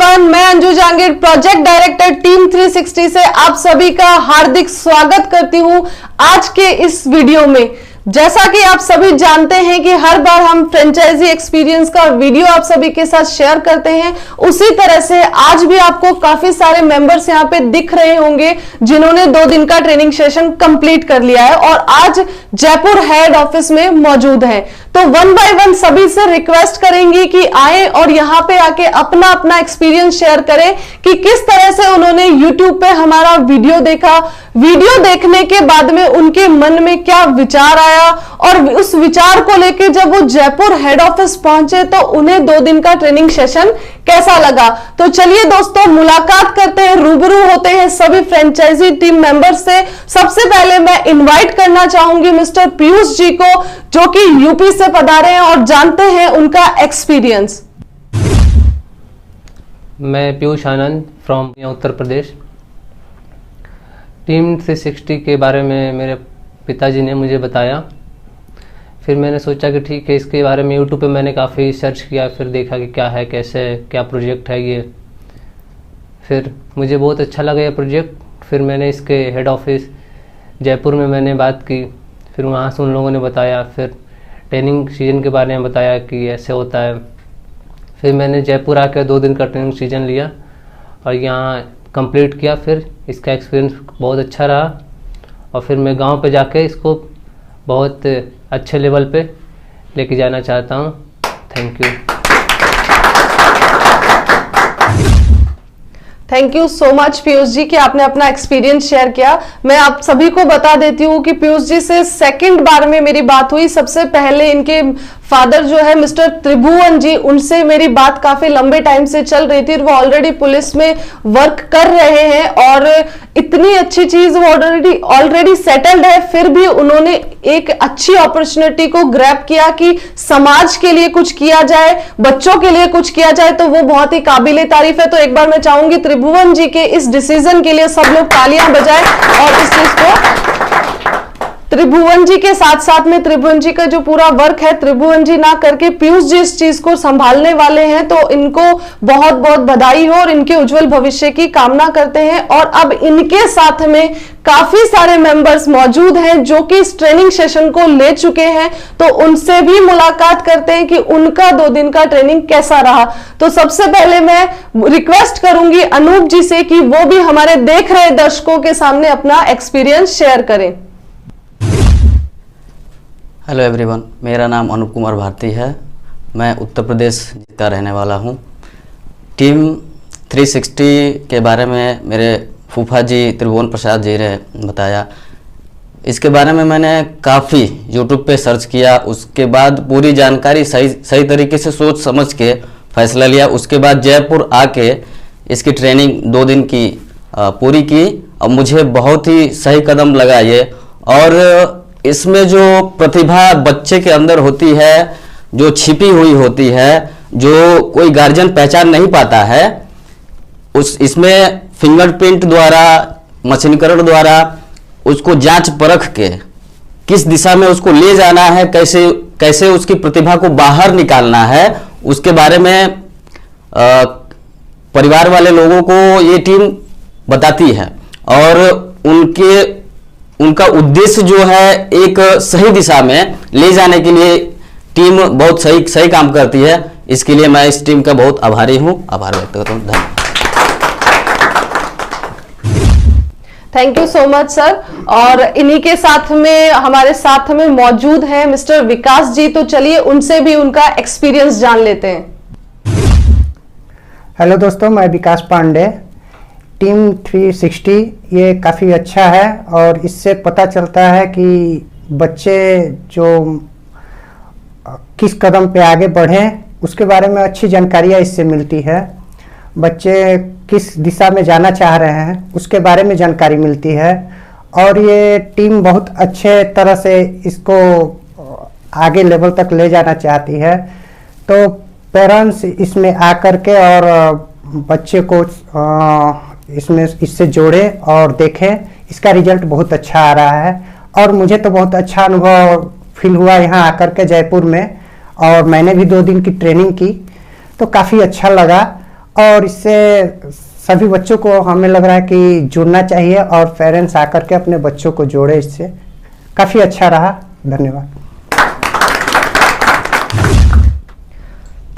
Everyone, मैं Anju Jahangir project director team 360 से आप सभी का हार्दिक स्वागत करती हूं आज के इस वीडियो में। जैसा कि आप सभी जानते हैं कि हर बार हम फ्रेंचाइजी एक्सपीरियंस का वीडियो आप सभी के साथ शेयर करते हैं, उसी तरह से आज भी आपको काफी सारे मेंबर्स यहां पे दिख रहे होंगे जिन्होंने 2 दिन का ट्रेनिंग सेशन कंप्लीट कर लिया है और आज जयपुर हेड ऑफिस में मौजूद हैं। तो 1 बाय 1 सभी से रिक्वेस्ट करेंगी कि आए और यहाँ पे आके अपना अपना एक्सपीरियंस शेयर करें कि किस तरह से उन्होंने YouTube पे हमारा वीडियो देखा, वीडियो देखने के बाद में उनके मन में क्या विचार आया और उस विचार को लेके जब वो जयपुर हेड ऑफिस पहुंचे तो उन्हें 2 दिन का ट्रेनिंग सेशन कैसा लगा। तो चलिए दोस्तों, मुलाकात करते हैं, रूबरू होते हैं सभी फ्रेंचाइजी टीम मेंबर्स से। सबसे पहले मैं इनवाइट करना चाहूंगी मिस्टर पीयूष जी को, जो कि यूपी से पधारे हैं और जानते हैं उनका एक्सपीरियंस। मैं पीयूष आनंद फ्रॉम उत्तर प्रदेश। टीम 360 के बारे में मेरे पिताजी ने मुझे बताया, फिर मैंने सोचा कि ठीक है, इसके बारे में यूट्यूब पे मैंने काफ़ी सर्च किया, फिर देखा कि क्या है, कैसे है, क्या प्रोजेक्ट है ये। फिर मुझे बहुत अच्छा लगा ये प्रोजेक्ट। फिर मैंने इसके हेड ऑफिस जयपुर में मैंने बात की, फिर वहाँ से उन लोगों ने बताया, फिर ट्रेनिंग सीजन के बारे में बताया कि ऐसे होता है। फिर मैंने जयपुर आकर 2 दिन का ट्रेनिंग सीजन लिया और यहाँ कंप्लीट किया। फिर इसका एक्सपीरियंस बहुत अच्छा रहा और फिर मैं गांव पे जाके इसको बहुत अच्छे लेवल पे लेके जाना चाहता हूँ। Thank you. Thank you so much Piyush ji कि आपने अपना एक्सपीरियंस शेयर किया। मैं आप सभी को बता देती हूँ कि पीयूष जी से सेकंड बार में मेरी बात हुई। सबसे पहले इनके फादर जो है मिस्टर त्रिभुवन जी, उनसे मेरी बात काफी लंबे टाइम से चल रही थी। वो ऑलरेडी पुलिस में वर्क कर रहे हैं और इतनी अच्छी चीज वो ऑलरेडी सेटल्ड है, फिर भी उन्होंने एक अच्छी अपॉर्चुनिटी को ग्रैब किया कि समाज के लिए कुछ किया जाए, बच्चों के लिए कुछ किया जाए, तो वो बहुत ही काबिले तारीफ है। तो एक बार मैं चाहूंगी त्रिभुवन जी के इस डिसीजन के लिए सब लोग तालियां बजाएं और इस चीज को त्रिभुवन जी के साथ साथ में त्रिभुवन जी का जो पूरा वर्क है त्रिभुवन जी ना करके पीयूष जी इस चीज को संभालने वाले हैं, तो इनको बहुत बहुत बधाई हो और इनके उज्जवल भविष्य की कामना करते हैं। और अब इनके साथ में काफी सारे मेंबर्स मौजूद हैं जो कि इस ट्रेनिंग सेशन को ले चुके हैं, तो उनसे भी मुलाकात करते हैं कि उनका 2 दिन का ट्रेनिंग कैसा रहा। तो सबसे पहले मैं रिक्वेस्ट करूंगी अनूप जी से कि वो भी हमारे देख रहे दर्शकों के सामने अपना एक्सपीरियंस शेयर करें। हेलो एवरीवन, मेरा नाम अनूप कुमार भारती है। मैं उत्तर प्रदेश का रहने वाला हूं। टीम 360 के बारे में मेरे फूफा जी त्रिभुवन प्रसाद जी ने बताया। इसके बारे में मैंने काफ़ी यूट्यूब पे सर्च किया, उसके बाद पूरी जानकारी सही तरीके से सोच समझ के फैसला लिया। उसके बाद जयपुर आके इसकी ट्रेनिंग 2 दिन की पूरी की और मुझे बहुत ही सही कदम लगा ये। और इसमें जो प्रतिभा बच्चे के अंदर होती है, जो छिपी हुई होती है, जो कोई गार्जियन पहचान नहीं पाता है, इसमें फिंगरप्रिंट द्वारा, मशीनीकरण द्वारा उसको जांच परख के किस दिशा में उसको ले जाना है, कैसे उसकी प्रतिभा को बाहर निकालना है, उसके बारे में परिवार वाले लोगों को ये टीम बताती है। और उनका उद्देश्य जो है एक सही दिशा में ले जाने के लिए टीम बहुत सही काम करती है। इसके लिए मैं इस टीम का बहुत आभारी हूं, आभार व्यक्त करता हूं। धन्यवाद। Thank you so much sir. और इन्हीं के साथ में हमारे साथ में मौजूद हैं मिस्टर विकास जी, तो चलिए उनसे भी उनका एक्सपीरियंस जान लेते हैं। हेलो दोस्तों, मैं विकास पांडे। टीम 360 ये काफ़ी अच्छा है और इससे पता चलता है कि बच्चे जो किस कदम पे आगे बढ़ें उसके बारे में अच्छी जानकारियाँ इससे मिलती है। बच्चे किस दिशा में जाना चाह रहे हैं उसके बारे में जानकारी मिलती है और ये टीम बहुत अच्छे तरह से इसको आगे लेवल तक ले जाना चाहती है। तो पेरेंट्स इसमें आकर के और बच्चे को इससे जोड़े और देखें, इसका रिजल्ट बहुत अच्छा आ रहा है। और मुझे तो बहुत अच्छा अनुभव फील हुआ यहाँ आकर के जयपुर में, और मैंने भी 2 दिन की ट्रेनिंग की तो काफ़ी अच्छा लगा। और इससे सभी बच्चों को हमें लग रहा है कि जुड़ना चाहिए और पेरेंट्स आकर के अपने बच्चों को जोड़े। इससे काफ़ी अच्छा रहा। धन्यवाद।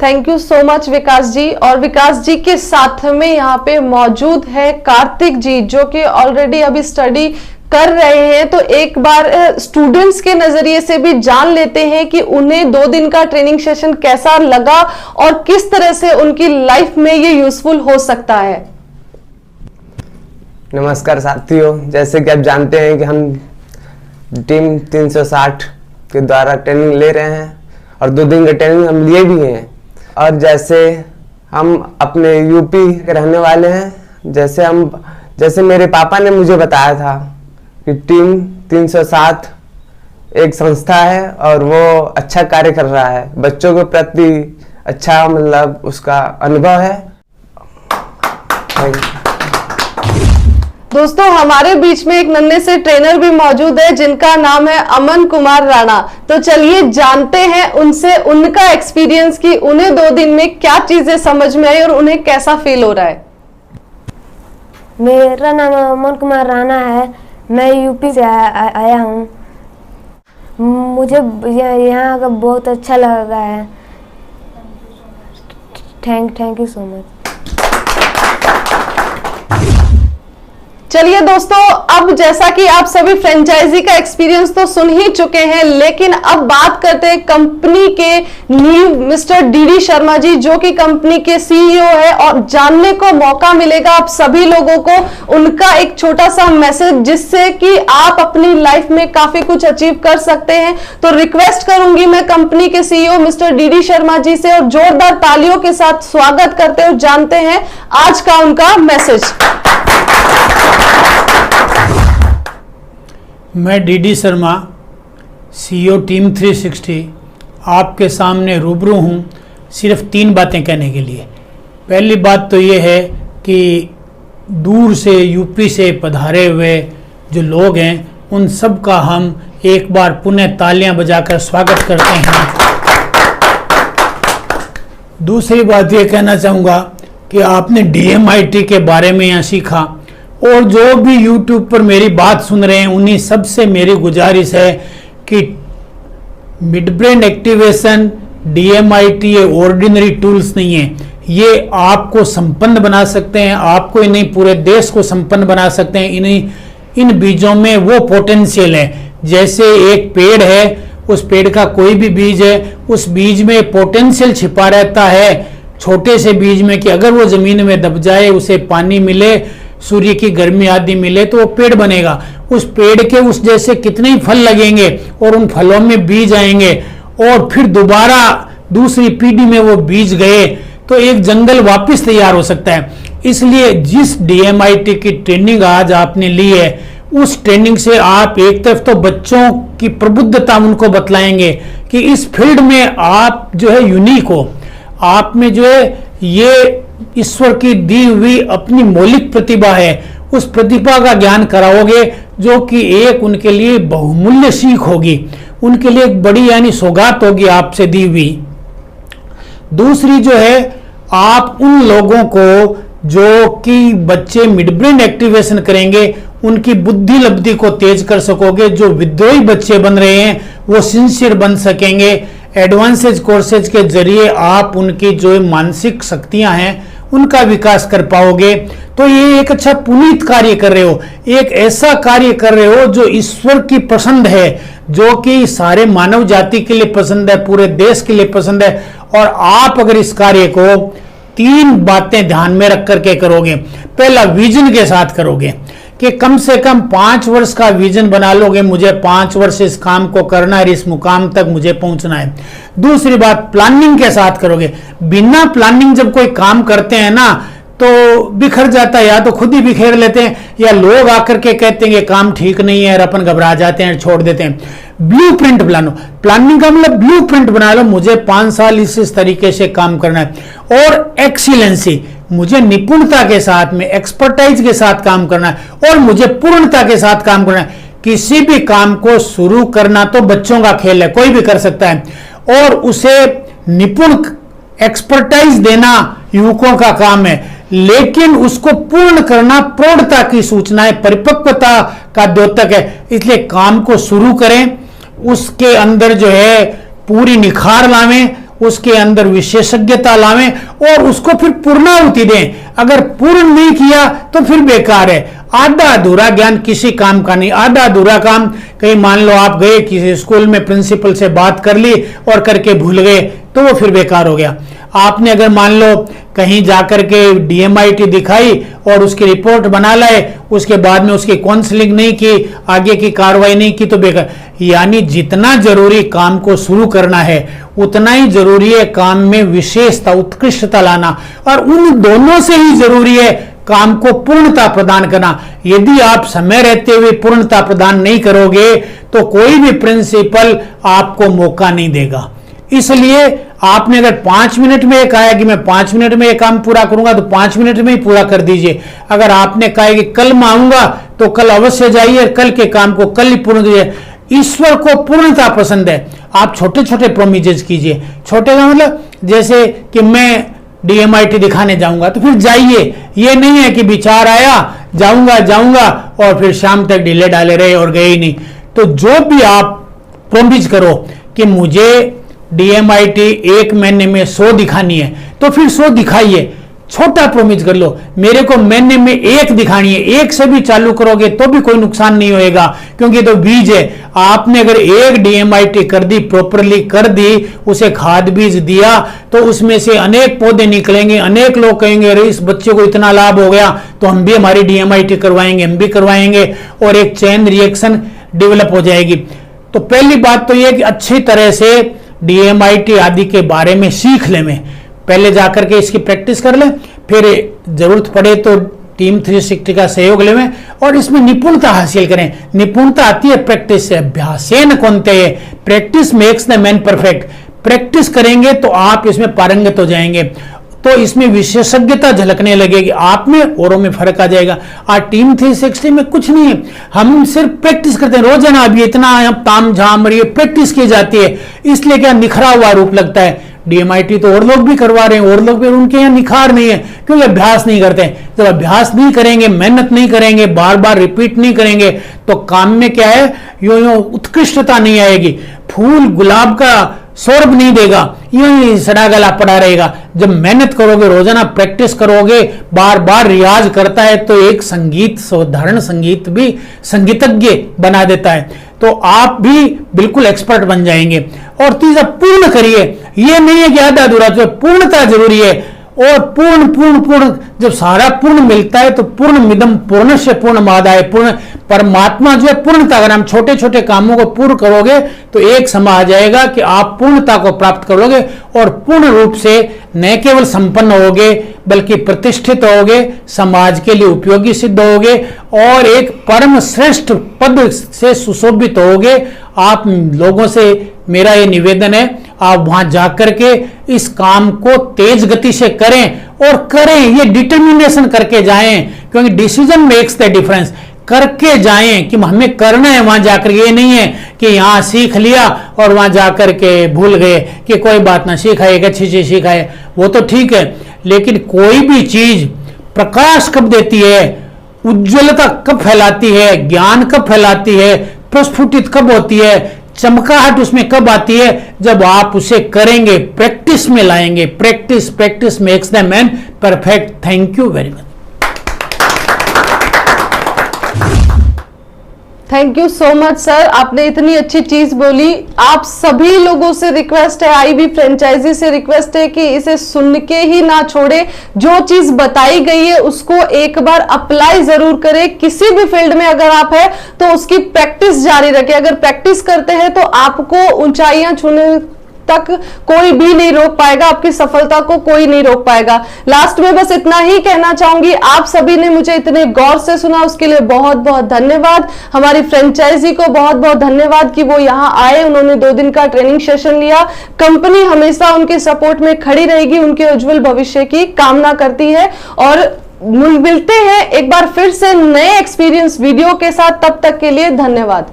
थैंक यू सो मच विकास जी। और विकास जी के साथ में यहाँ पे मौजूद है कार्तिक जी, जो कि ऑलरेडी अभी स्टडी कर रहे हैं। तो एक बार स्टूडेंट्स के नजरिए से भी जान लेते हैं कि उन्हें 2 दिन का ट्रेनिंग सेशन कैसा लगा और किस तरह से उनकी लाइफ में ये यूजफुल हो सकता है। नमस्कार साथियों, जैसे कि आप जानते हैं कि हम टीम 360 के द्वारा ट्रेनिंग ले रहे हैं और 2 दिन का ट्रेनिंग हम लिए भी हैं। और जैसे हम अपने यूपी के रहने वाले हैं, जैसे मेरे पापा ने मुझे बताया था कि टीम 360 एक संस्था है और वो अच्छा कार्य कर रहा है, बच्चों के प्रति अच्छा मतलब उसका अनुभव है। दोस्तों, हमारे बीच में एक नन्हे से ट्रेनर भी मौजूद है जिनका नाम है अमन कुमार राणा। तो चलिए जानते हैं उनसे उनका एक्सपीरियंस कि उन्हें 2 दिन में क्या चीजें समझ में आई और उन्हें कैसा फील हो रहा है। मेरा नाम अमन कुमार राणा है, मैं यूपी से आया हूँ। मुझे यहाँ का बहुत अच्छा लगा है। Thank you so much. चलिए दोस्तों, अब जैसा कि आप सभी फ्रेंचाइजी का एक्सपीरियंस तो सुन ही चुके हैं, लेकिन अब बात करते हैं कंपनी के नींव मिस्टर डीडी शर्मा जी, जो कि कंपनी के सीईओ है। और जानने को मौका मिलेगा आप सभी लोगों को उनका एक छोटा सा मैसेज, जिससे कि आप अपनी लाइफ में काफी कुछ अचीव कर सकते हैं। तो रिक्वेस्ट करूंगी मैं कंपनी के CEO mister DD Sharma ji से, और जोरदार तालियों के साथ स्वागत करते हुए जानते हैं आज का उनका मैसेज। मैं डीडी शर्मा, सीईओ टीम 360 आपके सामने रूबरू हूँ सिर्फ 3 बातें कहने के लिए। पहली बात तो ये है कि दूर से यूपी से पधारे हुए जो लोग हैं उन सब का हम एक बार पुनः तालियां बजाकर स्वागत करते हैं। दूसरी बात ये कहना चाहूँगा कि आपने DMIT के बारे में यहाँ सीखा, और जो भी YouTube पर मेरी बात सुन रहे हैं उन्हीं सबसे मेरी गुजारिश है कि मिड ब्रेन एक्टिवेशन, DMIT ये ऑर्डिनरी टूल्स नहीं है। ये आपको संपन्न बना सकते हैं, आपको ही नहीं पूरे देश को संपन्न बना सकते हैं। इन बीजों में वो पोटेंशियल है। जैसे एक पेड़ है, उस पेड़ का कोई भी बीज है, उस बीज में पोटेंशियल छिपा रहता है छोटे से बीज में, कि अगर वो जमीन में दब जाए, उसे पानी मिले, सूर्य की गर्मी आदि मिले, तो वो पेड़ बनेगा। उस पेड़ के उस जैसे कितने ही फल लगेंगे और उन फलों में बीज आएंगे, और फिर दोबारा दूसरी पीढ़ी में वो बीज गए तो एक जंगल वापस तैयार हो सकता है। इसलिए जिस DMIT की ट्रेनिंग आज आपने ली है, उस ट्रेनिंग से आप एक तरफ तो बच्चों की प्रबुद्धता उनको बतलाएंगे कि इस फील्ड में आप जो है यूनिक हो, आप में जो है ये ईश्वर की दी हुई अपनी मौलिक प्रतिभा है, उस प्रतिभा का ज्ञान कराओगे, जो कि एक उनके लिए बहुमूल्य सीख होगी, उनके लिए एक बड़ी यानी सौगात होगी आपसे दी हुई। दूसरी जो है, आप उन लोगों को जो कि बच्चे मिड ब्रेन एक्टिवेशन करेंगे उनकी बुद्धि लब्धि को तेज कर सकोगे। जो विद्रोही बच्चे बन रहे हैं वो सिंसियर बन सकेंगे। एडवांसेज कोर्सेज के जरिए आप उनकी जो मानसिक शक्तियां हैं उनका विकास कर पाओगे। तो ये एक अच्छा पुनीत कार्य कर रहे हो, एक ऐसा कार्य कर रहे हो जो ईश्वर की पसंद है, जो कि सारे मानव जाति के लिए पसंद है, पूरे देश के लिए पसंद है। और आप अगर इस कार्य को 3 बातें ध्यान में रख करके करोगे, पहला विजन के साथ करोगे कि कम से कम 5 वर्ष का विजन बना लोगे, मुझे 5 वर्ष इस काम को करना है, इस मुकाम तक मुझे पहुंचना है। दूसरी बात, प्लानिंग के साथ करोगे। बिना प्लानिंग जब कोई काम करते हैं ना तो बिखर जाता है, या तो खुद ही बिखेर लेते हैं या लोग आकर के कहते हैं कि काम ठीक नहीं है और अपन घबरा जाते हैं, छोड़ देते हैं। ब्लूप्रिंट बनाओ, प्लानिंग का मतलब ब्लूप्रिंट बना लो, मुझे 5 साल इस तरीके से काम करना है। और एक्सीलेंसी, मुझे निपुणता के साथ में, एक्सपर्टाइज के साथ काम करना है, और मुझे पूर्णता के साथ काम करना है। किसी भी काम को शुरू करना तो बच्चों का खेल है, कोई भी कर सकता है, और उसे निपुण एक्सपर्टाइज देना युवकों का काम है, लेकिन उसको पूर्ण करना प्रौढ़ता की सूचना है, परिपक्वता का द्योतक है। इसलिए काम को शुरू करें, उसके अंदर जो है पूरी निखार लावें, उसके अंदर विशेषज्ञता लावें और उसको फिर पूर्णाहुति दें। अगर पूर्ण नहीं किया तो फिर बेकार है। आधा अधूरा ज्ञान किसी काम का नहीं। आधा अधूरा काम, कहीं मान लो आप गए किसी स्कूल में, प्रिंसिपल से बात कर ली और करके भूल गए तो वो फिर बेकार हो गया। आपने अगर मान लो कहीं जाकर के DMIT दिखाई और उसकी रिपोर्ट बना लाए, उसके बाद में उसकी काउंसलिंग नहीं की, आगे की कार्रवाई नहीं की तो बेकार। यानी जितना जरूरी काम को शुरू करना है उतना ही जरूरी है काम में विशेषता, उत्कृष्टता लाना, और उन दोनों से ही जरूरी है काम को पूर्णता प्रदान करना। यदि आप समय रहते हुए पूर्णता प्रदान नहीं करोगे तो कोई भी प्रिंसिपल आपको मौका नहीं देगा। इसलिए आपने अगर 5 मिनट में कहा है कि मैं 5 मिनट में ये काम पूरा करूंगा तो 5 मिनट में ही पूरा कर दीजिए। अगर आपने कहा है कि कल मैं आऊंगा तो कल अवश्य जाइए, कल के काम को कल ही पूर्ण कीजिए। ईश्वर को पूर्णता पसंद है। आप छोटे छोटे प्रोमिजेस कीजिए। छोटे का मतलब जैसे कि मैं DMIT दिखाने जाऊंगा तो फिर जाइए। ये नहीं है कि विचार आया जाऊंगा और फिर शाम तक ढीले डाले रहे और गए ही नहीं। तो जो भी आप प्रोमिज करो कि मुझे DMIT 1 महीने में 100 दिखानी है तो फिर 100 दिखाइए। छोटा प्रोमिस कर लो, मेरे को महीने में 1 दिखानी है। 1 से भी चालू करोगे तो भी कोई नुकसान नहीं होएगा, क्योंकि तो बीज है। आपने अगर 1 DMIT कर दी, प्रॉपरली कर दी, उसे खाद बीज दिया तो उसमें से अनेक पौधे निकलेंगे। अनेक लोग कहेंगे अरे इस बच्चे को इतना लाभ हो गया तो हम भी हमारी DMIT करवाएंगे, हम भी करवाएंगे, और एक चेन रिएक्शन डेवलप हो जाएगी। तो पहली बात तो यह कि अच्छी तरह से DMIT आदि के बारे में सीख ले। में पहले जाकर के इसकी प्रैक्टिस कर ले, फिर जरूरत पड़े तो टीम 360 का सहयोग लें और इसमें निपुणता हासिल करें। निपुणता आती है प्रैक्टिस से। अभ्यासेन Kaunteya, practice makes the man perfect. Practice करेंगे तो आप इसमें पारंगत हो जाएंगे, तो इसमें विशेषज्ञता झलकने लगेगी, आप में औरों में फर्क आ जाएगा। आज टीम 360 में कुछ नहीं है, हम सिर्फ प्रैक्टिस करते हैं रोजाना। अभी इतना ताम झाम रही है, प्रैक्टिस की जाती है, इसलिए क्या निखरा हुआ रूप लगता है। DMIT तो और लोग भी करवा रहे हैं, और लोग भी, उनके यहाँ निखार नहीं है क्योंकि अभ्यास नहीं करते। जब अभ्यास नहीं करेंगे, मेहनत नहीं करेंगे, बार बार रिपीट नहीं करेंगे तो काम में क्या है, यूं उत्कृष्टता नहीं आएगी। फूल गुलाब का सौरभ नहीं देगा, यूं ही सड़ा गला पड़ा रहेगा। जब मेहनत करोगे, रोजाना प्रैक्टिस करोगे, बार बार रियाज करता है तो एक संगीत, साधारण संगीत भी संगीतज्ञ बना देता है। तो आप भी बिल्कुल एक्सपर्ट बन जाएंगे। और तीसरा, पूर्ण करिए। ये नहीं है कि आधा अधूरा, तो पूर्णता जरूरी है। और पूर्ण पूर्ण पूर्ण, जब सारा पूर्ण मिलता है तो पूर्ण मिदम पूर्णस्य पूर्णमादाय, पूर्ण परमात्मा जो है पूर्णता। अगर हम छोटे छोटे कामों को पूर्ण करोगे तो एक समय आ जाएगा कि आप पूर्णता को प्राप्त करोगे और पूर्ण रूप से न केवल संपन्न होगे बल्कि प्रतिष्ठित होगे, समाज के लिए उपयोगी सिद्ध होगे और एक परम श्रेष्ठ पद से सुशोभित होगे। आप लोगों से मेरा ये निवेदन है, आप वहां जाकर के इस काम को तेज गति से करें और करें, ये डिटर्मिनेशन करके जाएं, क्योंकि डिसीजन मेक्स द डिफरेंस। करके जाएं कि हमें करना है वहां जाकर। ये नहीं है कि यहां सीख लिया और वहां जाकर के भूल गए कि कोई बात ना, सीखा एक अच्छी चीज सीखा है, वो तो ठीक है, लेकिन कोई भी चीज प्रकाश कब देती है, उज्ज्वलता कब फैलाती है, ज्ञान कब फैलाती है, प्रस्फुटित कब होती है, चमकाहट उसमें कब आती है, जब आप उसे करेंगे, प्रैक्टिस में लाएंगे। Practice practice makes the man perfect. Thank you very much. Thank you so much sir, आपने इतनी अच्छी चीज बोली। आप सभी लोगों से रिक्वेस्ट है, IB फ्रेंचाइजी से रिक्वेस्ट है कि इसे सुन के ही ना छोड़े। जो चीज बताई गई है उसको एक बार अप्लाई जरूर करें। किसी भी फील्ड में अगर आप है तो उसकी प्रैक्टिस जारी रखें। अगर प्रैक्टिस करते हैं तो आपको ऊंचाइयां छूने तक कोई भी नहीं रोक पाएगा, आपकी सफलता को कोई नहीं रोक पाएगा। लास्ट में बस इतना ही कहना चाहूंगी, आप सभी ने मुझे इतने गौर से सुना, उसके लिए बहुत बहुत धन्यवाद। हमारी फ्रेंचाइजी को बहुत बहुत धन्यवाद कि वो यहाँ आए, उन्होंने 2 दिन का ट्रेनिंग सेशन लिया। कंपनी हमेशा उनके सपोर्ट में खड़ी रहेगी, उनके उज्जवल भविष्य की कामना करती है। और मिलते हैं एक बार फिर से नए एक्सपीरियंस वीडियो के साथ, तब तक के लिए धन्यवाद।